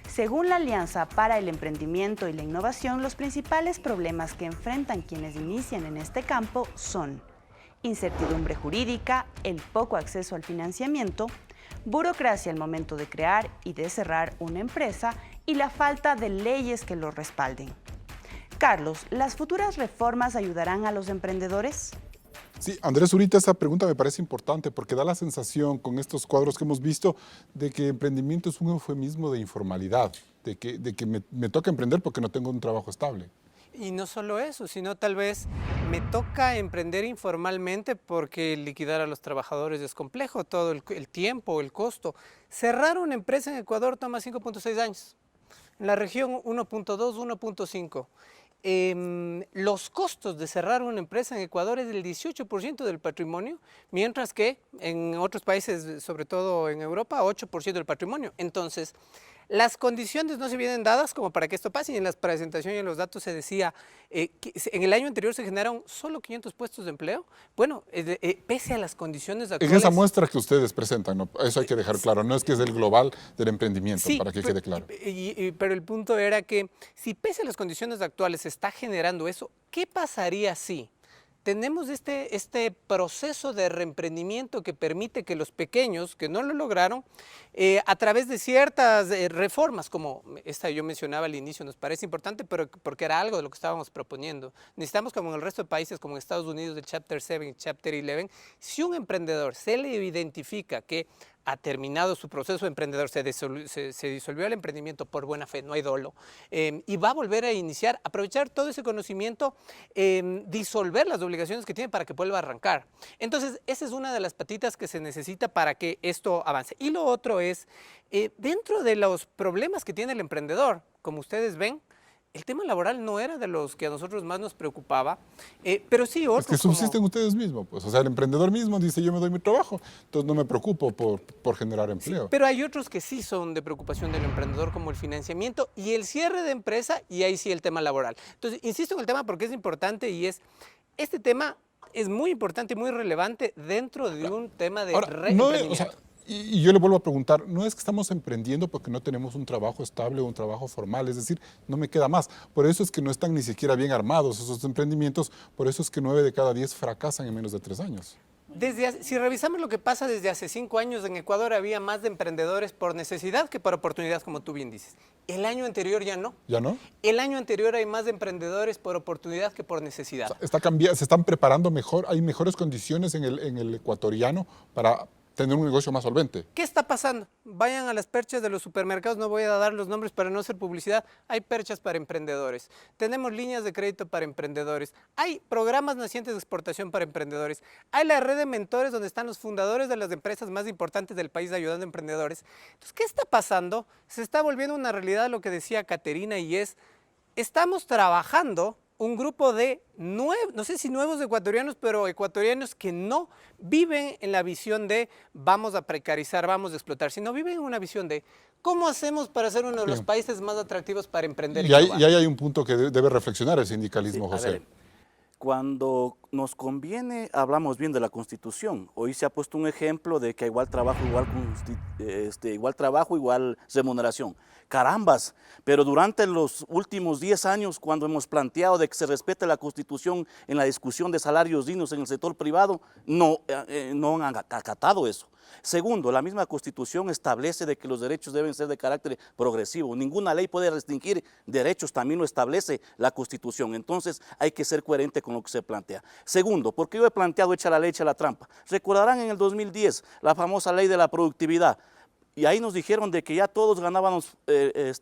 Según la Alianza para el Emprendimiento y la Innovación, los principales problemas que enfrentan quienes inician en este campo son incertidumbre jurídica, el poco acceso al financiamiento, burocracia al momento de crear y de cerrar una empresa y la falta de leyes que lo respalden. Carlos, ¿las futuras reformas ayudarán a los emprendedores? Sí, Andrés, ahorita esa pregunta me parece importante porque da la sensación con estos cuadros que hemos visto de que emprendimiento es un eufemismo de informalidad, de que me toca emprender porque no tengo un trabajo estable. Y no solo eso, sino tal vez me toca emprender informalmente porque liquidar a los trabajadores es complejo, todo el tiempo, el costo. Cerrar una empresa en Ecuador toma 5.6 años, en la región 1.2, 1.5. Los costos de cerrar una empresa en Ecuador es del 18% del patrimonio, mientras que en otros países, sobre todo en Europa, 8% del patrimonio. Entonces, las condiciones no se vienen dadas como para que esto pase, y en la presentación y en los datos se decía que en el año anterior se generaron solo 500 puestos de empleo. Bueno, pese a las condiciones actuales... En esa muestra que ustedes presentan, ¿no? Eso hay que dejar claro, no es que es el global del emprendimiento, sí, para que quede claro. Pero el punto era que si pese a las condiciones actuales se está generando eso, ¿qué pasaría si tenemos este proceso de reemprendimiento que permite que los pequeños que no lo lograron, a través de ciertas reformas, como esta yo mencionaba al inicio, nos parece importante, pero porque era algo de lo que estábamos proponiendo. Necesitamos, como en el resto de países, como en Estados Unidos, del Chapter 7 y Chapter 11, si un emprendedor se le identifica que ha terminado su proceso emprendedor, se disolvió el emprendimiento por buena fe, no hay dolo, y va a volver a iniciar, aprovechar todo ese conocimiento, disolver las obligaciones que tiene para que vuelva a arrancar. Entonces, esa es una de las patitas que se necesita para que esto avance. Y lo otro es, dentro de los problemas que tiene el emprendedor, como ustedes ven, el tema laboral no era de los que a nosotros más nos preocupaba, pero sí otros. Es que subsisten ustedes mismos, pues. O sea, el emprendedor mismo dice, yo me doy mi trabajo, entonces no me preocupo por generar empleo. Sí, pero hay otros que sí son de preocupación del emprendedor, como el financiamiento y el cierre de empresa, y ahí sí el tema laboral. Entonces, insisto en el tema porque es importante, y este tema es muy importante y muy relevante dentro de un tema de reemprendimiento. Y yo le vuelvo a preguntar, no es que estamos emprendiendo porque no tenemos un trabajo estable o un trabajo formal, es decir, no me queda más. Por eso es que no están ni siquiera bien armados esos emprendimientos, por eso es que 9 de cada 10 fracasan en menos de 3 años. Si revisamos lo que pasa desde hace 5 años, en Ecuador había más de emprendedores por necesidad que por oportunidad, como tú bien dices. El año anterior ya no. ¿Ya no? El año anterior hay más de emprendedores por oportunidad que por necesidad. O sea, se están preparando mejor, hay mejores condiciones en el ecuatoriano para tener un negocio más solvente. ¿Qué está pasando? Vayan a las perchas de los supermercados, no voy a dar los nombres para no hacer publicidad, hay perchas para emprendedores, tenemos líneas de crédito para emprendedores, hay programas nacientes de exportación para emprendedores, hay la red de mentores donde están los fundadores de las empresas más importantes del país ayudando a emprendedores. Entonces, ¿qué está pasando? Se está volviendo una realidad lo que decía Caterina, y estamos trabajando un grupo de no sé si nuevos ecuatorianos, pero ecuatorianos que no viven en la visión de vamos a precarizar, vamos a explotar, sino viven en una visión de cómo hacemos para ser uno de los países más atractivos para emprender. Y ahí hay un punto que debe reflexionar el sindicalismo, Sí, José. ver, cuando nos conviene, hablamos bien de la Constitución. Hoy se ha puesto un ejemplo de que igual trabajo, igual remuneración. Carambas, pero durante los últimos 10 años, cuando hemos planteado de que se respete la Constitución en la discusión de salarios dignos en el sector privado, no han acatado eso. Segundo, la misma Constitución establece de que los derechos deben ser de carácter progresivo. Ninguna ley puede restringir derechos, también lo establece la Constitución. Entonces hay que ser coherente con lo que se plantea. Segundo, porque yo he planteado echa la ley, echa la trampa. Recordarán en el 2010 la famosa ley de la productividad. Y ahí nos dijeron de que ya todos ganábamos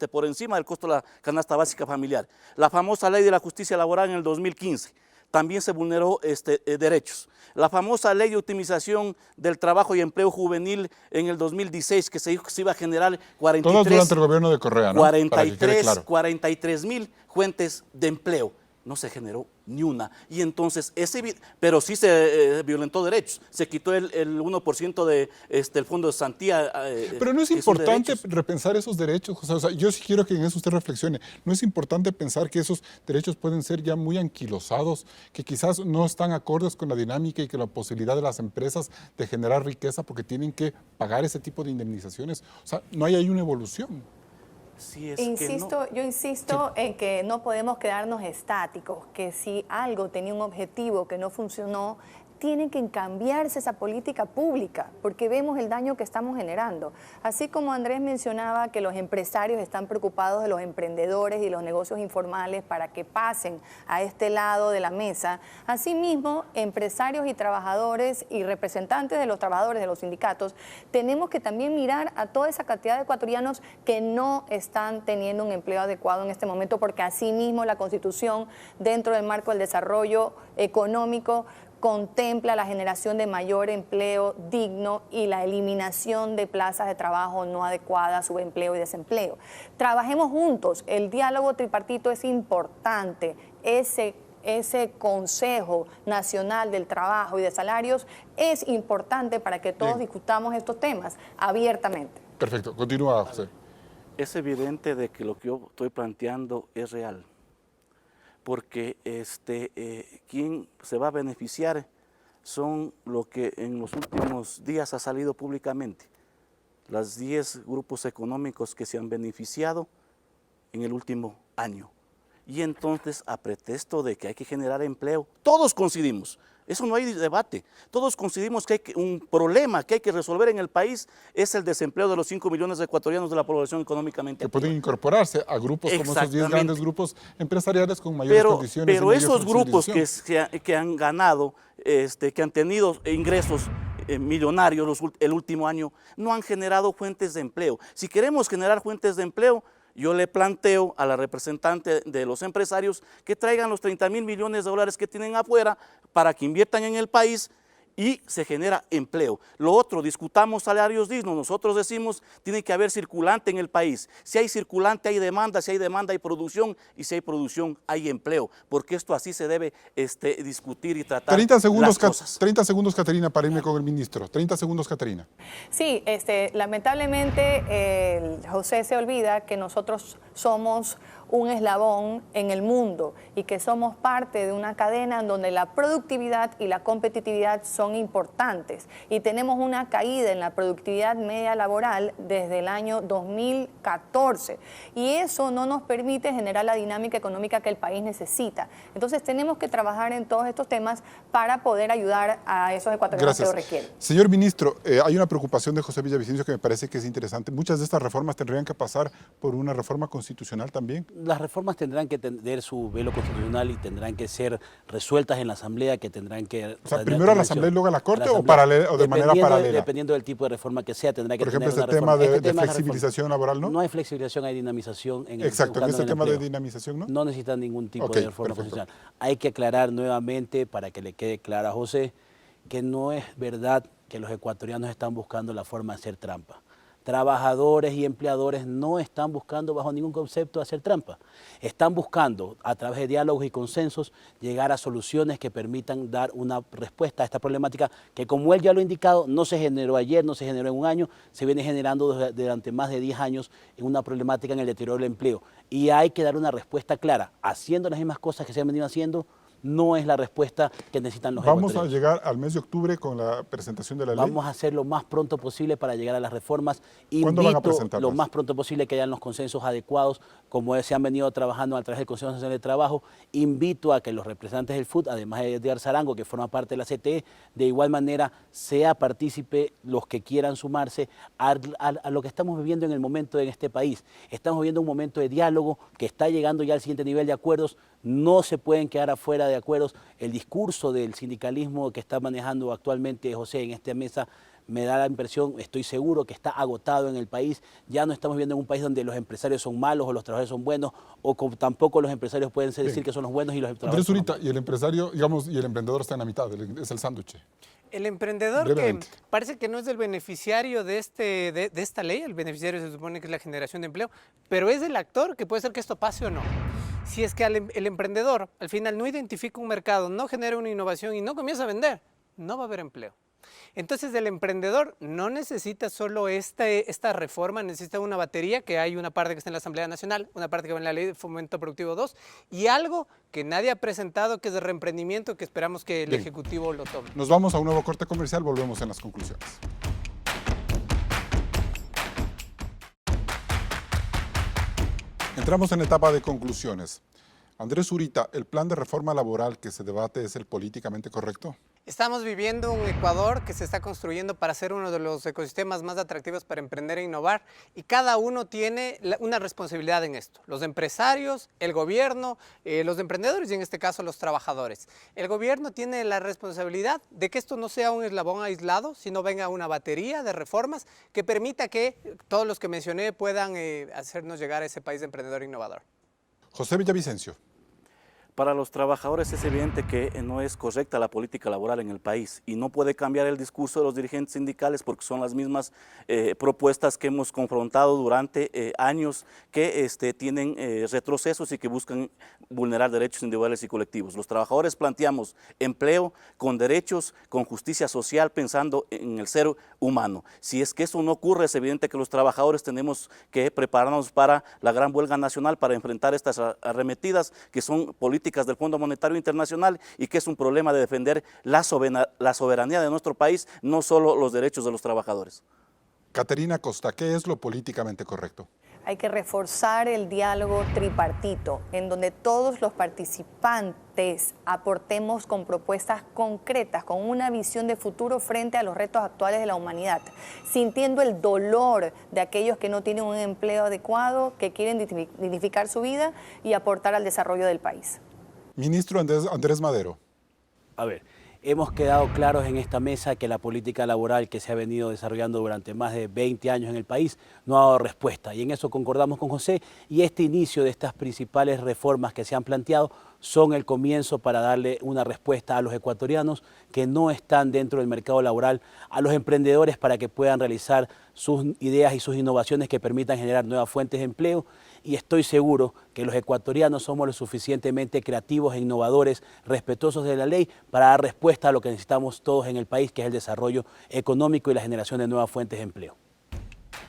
por encima del costo de la canasta básica familiar. La famosa ley de la justicia laboral en el 2015. También se vulneró derechos. La famosa ley de optimización del trabajo y empleo juvenil en el 2016, que se dijo que se iba a generar 43... Todos durante el gobierno de Correa, ¿no? 43.000 fuentes de empleo. No se generó ni una. Y entonces, pero sí se violentó derechos. Se quitó el 1% del fondo de Santía. Pero no es importante repensar esos derechos, José. O sea, yo sí quiero que en eso usted reflexione. No es importante pensar que esos derechos pueden ser ya muy anquilosados, que quizás no están acordes con la dinámica y con la posibilidad de las empresas de generar riqueza porque tienen que pagar ese tipo de indemnizaciones. O sea, no hay ahí una evolución. Sí, Yo insisto en que no podemos quedarnos estáticos, que si algo tenía un objetivo que no funcionó, tiene que cambiarse esa política pública, porque vemos el daño que estamos generando. Así como Andrés mencionaba que los empresarios están preocupados de los emprendedores y los negocios informales para que pasen a este lado de la mesa, asimismo, empresarios y trabajadores y representantes de los trabajadores de los sindicatos, tenemos que también mirar a toda esa cantidad de ecuatorianos que no están teniendo un empleo adecuado en este momento, porque asimismo la Constitución, dentro del marco del desarrollo económico, contempla la generación de mayor empleo digno y la eliminación de plazas de trabajo no adecuadas, subempleo y desempleo. Trabajemos juntos, el diálogo tripartito es importante, ese Consejo Nacional del Trabajo y de Salarios es importante para que todos discutamos estos temas abiertamente. Perfecto, continúa, José. Es evidente de que lo que yo estoy planteando es real, porque quien se va a beneficiar son lo que en los últimos días ha salido públicamente, los 10 grupos económicos que se han beneficiado en el último año. Y entonces, a pretexto de que hay que generar empleo, todos coincidimos, eso no hay debate, todos coincidimos que hay un problema que hay que resolver en el país es el desempleo de los 5 millones de ecuatorianos de la población económicamente activa. Que pueden incorporarse a grupos como esos 10 grandes grupos empresariales con mayores condiciones. Pero esos grupos que han ganado, que han tenido ingresos millonarios el último año, no han generado fuentes de empleo. Si queremos generar fuentes de empleo, yo le planteo a la representante de los empresarios que traigan los 30.000 millones de dólares que tienen afuera para que inviertan en el país y se genera empleo. Lo otro, discutamos salarios dignos. Nosotros decimos tiene que haber circulante en el país. Si hay circulante hay demanda, si hay demanda hay producción y si hay producción hay empleo, porque esto así se debe discutir y tratar 30 segundos, las cosas. 30 segundos, Caterina, para irme con el ministro. 30 segundos, Caterina. Sí, lamentablemente José se olvida que nosotros somos un eslabón en el mundo y que somos parte de una cadena en donde la productividad y la competitividad son importantes y tenemos una caída en la productividad media laboral desde el año 2014 y eso no nos permite generar la dinámica económica que el país necesita. Entonces tenemos que trabajar en todos estos temas para poder ayudar a esos ecuatorianos que lo requieren. Señor ministro, hay una preocupación de José Villavicencio que me parece que es interesante. Muchas de estas reformas tendrían que pasar por una reforma constitucional también. Las reformas tendrán que tener su velo constitucional y tendrán que ser resueltas en la Asamblea, que tendrán que... O sea, primero a la Asamblea y luego a la Corte o de manera paralela. Dependiendo del tipo de reforma que sea, tendrá que tener una reforma. Por ejemplo, este tema de flexibilización laboral, ¿no? No hay flexibilización, hay dinamización. Exacto, en este tema de dinamización, ¿no? No necesitan ningún tipo de reforma constitucional. Hay que aclarar nuevamente, para que le quede claro a José, que no es verdad que los ecuatorianos están buscando la forma de hacer trampa. Trabajadores y empleadores no están buscando bajo ningún concepto hacer trampa. Están buscando, a través de diálogos y consensos, llegar a soluciones que permitan dar una respuesta a esta problemática que, como él ya lo ha indicado, no se generó ayer, no se generó en un año, se viene generando durante más de 10 años en una problemática en el deterioro del empleo. Y hay que dar una respuesta clara, haciendo las mismas cosas que se han venido haciendo. No es la respuesta que necesitan los ecuatorianos. Vamos a llegar al mes de octubre con la presentación de la ley. Vamos a hacer lo más pronto posible para llegar a las reformas. ¿Cuándo van a presentarlas? Lo más pronto posible que hayan los consensos adecuados, como se han venido trabajando a través del Consejo Nacional de Trabajo. Invito a que los representantes del FUT, además de Edgar Zarango, que forma parte de la CTE, de igual manera sea partícipe los que quieran sumarse a lo que estamos viviendo en el momento en este país. Estamos viviendo un momento de diálogo que está llegando ya al siguiente nivel de acuerdos. No se pueden quedar afuera de acuerdos. El discurso del sindicalismo que está manejando actualmente José en esta mesa me da la impresión, estoy seguro, que está agotado en el país. Ya no estamos viviendo en un país donde los empresarios son malos o los trabajadores son buenos, o tampoco los empresarios pueden decir que son los buenos y los trabajadores son Zurita, y el empresario, digamos, y el emprendedor está en la mitad, es el sándwich. El emprendedor que parece que no es el beneficiario de esta ley, el beneficiario se supone que es la generación de empleo, pero es el actor que puede ser que esto pase o no. Si es que el emprendedor al final no identifica un mercado, no genera una innovación y no comienza a vender, no va a haber empleo. Entonces el emprendedor no necesita solo esta reforma, necesita una batería, que hay una parte que está en la Asamblea Nacional, una parte que va en la Ley de Fomento Productivo 2 y algo que nadie ha presentado, que es de reemprendimiento, que esperamos que el Ejecutivo lo tome. Nos vamos a un nuevo corte comercial, volvemos en las conclusiones. Entramos en etapa de conclusiones. Andrés Zurita, ¿el plan de reforma laboral que se debate es el políticamente correcto? Estamos viviendo un Ecuador que se está construyendo para ser uno de los ecosistemas más atractivos para emprender e innovar, y cada uno tiene una responsabilidad en esto. Los empresarios, el gobierno, los emprendedores y en este caso los trabajadores. El gobierno tiene la responsabilidad de que esto no sea un eslabón aislado, sino venga una batería de reformas que permita que todos los que mencioné puedan hacernos llegar a ese país emprendedor e innovador. José Villavicencio. Para los trabajadores es evidente que no es correcta la política laboral en el país y no puede cambiar el discurso de los dirigentes sindicales porque son las mismas propuestas que hemos confrontado durante años que tienen retrocesos y que buscan vulnerar derechos individuales y colectivos. Los trabajadores planteamos empleo con derechos, con justicia social, pensando en el ser humano. Si es que eso no ocurre, es evidente que los trabajadores tenemos que prepararnos para la gran huelga nacional, para enfrentar estas arremetidas que son políticas del Fondo Monetario Internacional y que es un problema de defender la soberanía de nuestro país, no solo los derechos de los trabajadores. Caterina Costa, ¿qué es lo políticamente correcto? Hay que reforzar el diálogo tripartito, en donde todos los participantes aportemos con propuestas concretas, con una visión de futuro frente a los retos actuales de la humanidad, sintiendo el dolor de aquellos que no tienen un empleo adecuado, que quieren dignificar su vida y aportar al desarrollo del país. Ministro Andrés Madero. A ver, hemos quedado claros en esta mesa que la política laboral que se ha venido desarrollando durante más de 20 años en el país no ha dado respuesta, y en eso concordamos con José, y este inicio de estas principales reformas que se han planteado son el comienzo para darle una respuesta a los ecuatorianos que no están dentro del mercado laboral, a los emprendedores para que puedan realizar sus ideas y sus innovaciones que permitan generar nuevas fuentes de empleo, y estoy seguro que los ecuatorianos somos lo suficientemente creativos e innovadores, respetuosos de la ley, para dar respuesta a lo que necesitamos todos en el país, que es el desarrollo económico y la generación de nuevas fuentes de empleo.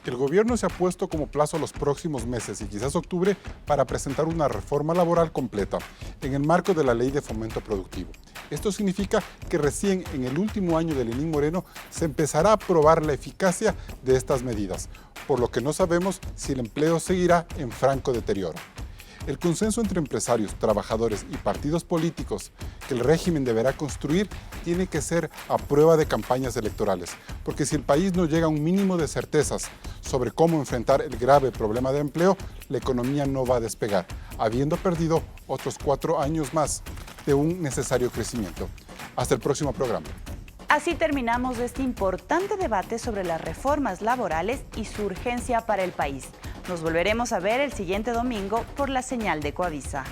El gobierno se ha puesto como plazo los próximos meses y quizás octubre para presentar una reforma laboral completa en el marco de la Ley de Fomento Productivo. Esto significa que recién en el último año de Lenín Moreno se empezará a probar la eficacia de estas medidas, por lo que no sabemos si el empleo seguirá en franco deterioro. El consenso entre empresarios, trabajadores y partidos políticos que el régimen deberá construir tiene que ser a prueba de campañas electorales, porque si el país no llega a un mínimo de certezas sobre cómo enfrentar el grave problema de empleo, la economía no va a despegar, habiendo perdido otros 4 años más de un necesario crecimiento. Hasta el próximo programa. Así terminamos este importante debate sobre las reformas laborales y su urgencia para el país. Nos volveremos a ver el siguiente domingo por la señal de Coavisa.